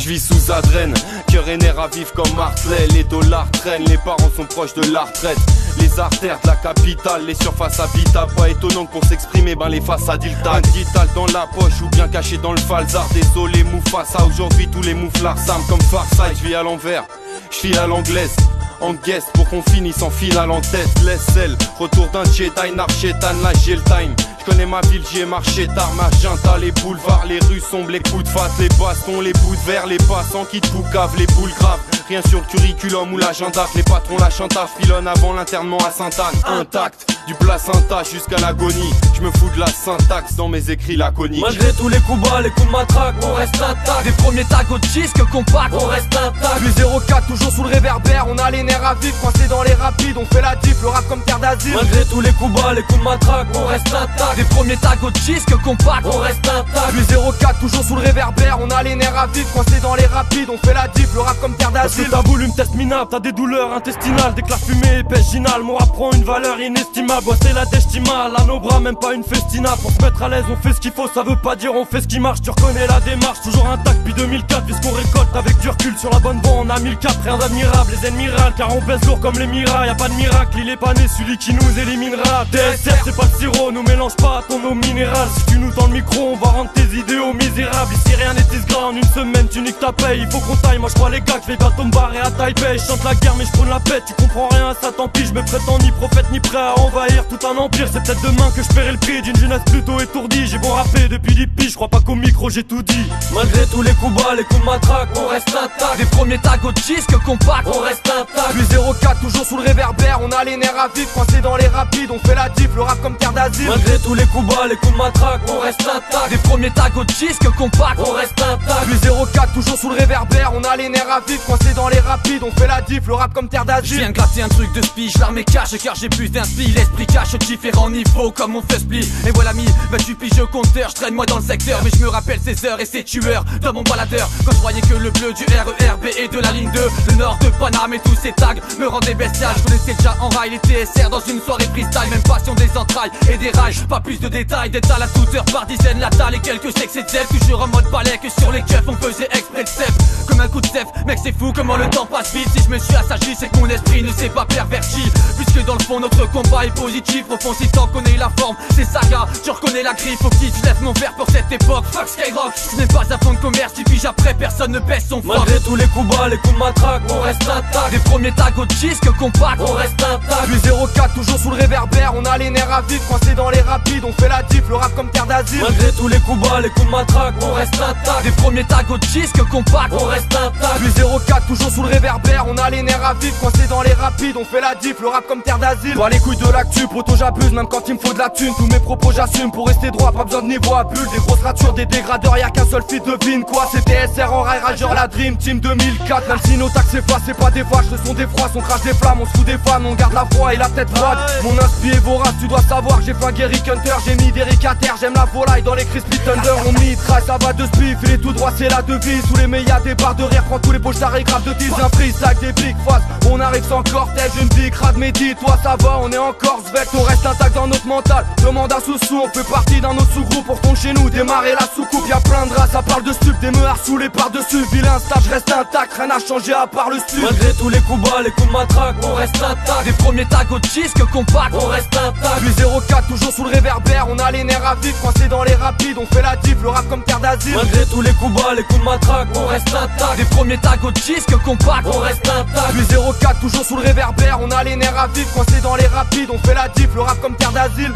Je vis sous adrène, cœur et nerfs à vif comme Martley. Les dollars traînent, les parents sont proches de la retraite. Les artères de la capitale, les surfaces habitables. Pas étonnant que pour s'exprimer, ben les façades ils tannent. Digital dans la poche ou bien caché dans le falzar. Désolé Mufasa, aujourd'hui tous les mouflards s'arment comme Farsight. Je vis à l'envers, je file à l'anglaise. En guest pour qu'on finisse en finale en tête. Laisse-elle, retour d'un Jedi, Narchetan, là j'ai le time. Je connais ma ville, j'y ai marché tard, Magenta, les boulevards, les rues sombres, les coups de face, les bastons, les bouts de verre, les passants qui te boucavent, les boules graves. Rien sur le curriculum ou l'agenda, les patrons la chantage filonnent avant l'internement à Sainte-Anne. Intact, du placenta jusqu'à l'agonie. Je me fous de la syntaxe dans mes écrits laconiques. Malgré tous les coups bas, les coups de matraque, on reste intact. Des premiers tags au disque compact, on reste intact. Plus 04, toujours sous le réverbère, on a les nerfs à vif, coincés dans les rapides, on fait la diff, le rap comme terre d'asile. Malgré tous les coups bas, les coups de matraque, on reste intact. Des premiers tags au disque compact, on reste intact. Plus 04, toujours sous le réverbère, on a les nerfs à vif, coincés dans les rapides, on fait la diff, le rap comme terre d'asile. Parce que t'as voulu me test minable, t'as des douleurs intestinales, des classes fumées, épaisse ginale. Mon rap prend une valeur inestimable, ouais, c'est la destimale. À nos bras, même pas une festina. Pour se mettre à l'aise, on fait ce qu'il faut, ça veut pas dire on fait ce qui marche. Tu reconnais la démarche, toujours intact depuis 2004. Puisqu'on récolte avec du recul sur la bonne voie, on a 1004. Rien d'admirable, les ennemis râlent, car on pèse lourd comme les miracles. Y'a pas de miracle, il est pas né celui qui nous éliminera. TSR, c'est pas le sirop, nous mélange pas à ton eau minérale. Si tu nous tends le micro, on va rendre tes idéaux misérables. Ici rien n'est gras, en une semaine tu niques ta paye. Il faut qu'on taille, moi je crois les gars que je vais bientôt me barrer à Taipei. Je chante la guerre mais je prône la paix, tu comprends rien, ça tant pis. Je me prétends ni prophète ni prêt à envahir tout un empire. C'est peut-être demain que je paierai le prix d'une jeunesse plutôt étourdie. J'ai beau rapper depuis 10 piges, je crois pas qu'au micro j'ai tout dit. Malgré tous les coups bas, les coups de matraque, on reste intact. Des premiers tags au disque compact, on reste intact. Plus 04, toujours sous le réverbère, on a les nerfs à vif, coincés dans les rapides, on fait la diff, le rap comme terre d'asile. Malgré tous les coups bas, les coups de matraque, on reste intact. Des premiers tags au disque compact, on reste intact. Plus 04, toujours sous le réverbère, on a les nerfs à vif, coincés dans les rapides, on fait la diff, le rap comme terre d'asile. Je viens gratter un truc de speech, l'armée cache car j'ai plus d'inspi. L'esprit cache différents niveaux comme mon fait split. Et voilà mi, 28 piges au compteur, je traîne moi dans le secteur. Mais je me rappelle ces heures et ces tueurs dans mon baladeur. Quand je voyais que le bleu du RERB et de la ligne 2, le nord de Paname et tous ces tags me rendaient bestial. Je connaissais déjà en rail les TSR dans une soirée freestyle. Même passion des entrailles et des rails, pas plus de détails. D'étal à toute heure par dizaines, la talle et quelques sexes et de zèle. Toujours en mode balai que sur les keufs on faisait exprès de cef. Comme un coup de cef, mec c'est fou comment le temps passe vite. Si je me suis assagi c'est que mon esprit ne s'est pas perverti. Puisque dans le fond notre combat est positif. Au fond si t'en connais la forme, c'est saga, tu reconnais la griffe. Au petit je lève mon verre pour cette époque. Fuck Skyrock, ce n'est pas un fond de commerce. 10 piges après personne ne baisse son froc. Malgré tous les coups bas, les coups de matraque, on reste intact. Des premiers tags au disque compact, on reste intact. Plus 04, toujours sous le réverbère, on a les nerfs à vif, coincés dans les rapides, on fait la diff, le rap comme terre d'asile. Malgré tous les coups bas, les coups de matraque, on reste intact. Des premiers tags au disque compact, on reste intact. Plus 04, toujours sous le réverbère, on a les nerfs à vif, coincés dans les rapides, on fait la diff, le rap comme terre d'asile. Pas les couilles de l'actu, poto j'abuse, même quand il me faut de la thune. Tous mes propos j'assume, pour rester droit, pas besoin de niveau à bulle. Des grosses ratures, des dégradeurs, y'a qu'un seul feat, devine quoi. C'est TSR en rail, rageur, la Dream Team 2004. Même si nos taxes effacent, c'est pas des vaches, ce sont des phrases. On crache des flammes, on se fout des femmes, on garde la foi et la tête froide. Mon inspi est vorace, tu dois savoir que j'ai flingué Rick Hunter. J'ai mis des Rick à terre, j'aime la volaille dans les Crispy Thunder. On mitraille, ça va de spiff, il est tout droit, c'est la devise. Sous les médias, des barres de rire, prends tous les poches grave de 10. Un freestyle des big faces, on arrive sans cortège, une big rad, mais dis-toi ça va, on est encore svelte, on reste intact dans notre mental. Demande à Soussou, on fait partie d'un autre sous-groupe. Pour ton chez nous, démarrer la soucoupe, y'a plein de rats, ça parle de stup, des meurs sous les par-dessus. Vilain stage, reste intact, rien n'a changé à part le stup. Malgré tous les coups bas, les coups de matraque, on reste intact. Des premiers tags au disque compact, on reste intact. Plus 04, toujours sous le réverbère, on a les nerfs à vif, coincés dans les rapides, on fait la diff, le rap comme terre d'asile. Malgré tous les coups bas, les coups de matraque, on reste intact. Des premiers tags au disque compact, on reste intact. Plus 04, toujours sous le réverbère, on a les nerfs à vif, coincés dans les rapides, on fait la diff, le rap comme terre d'asile.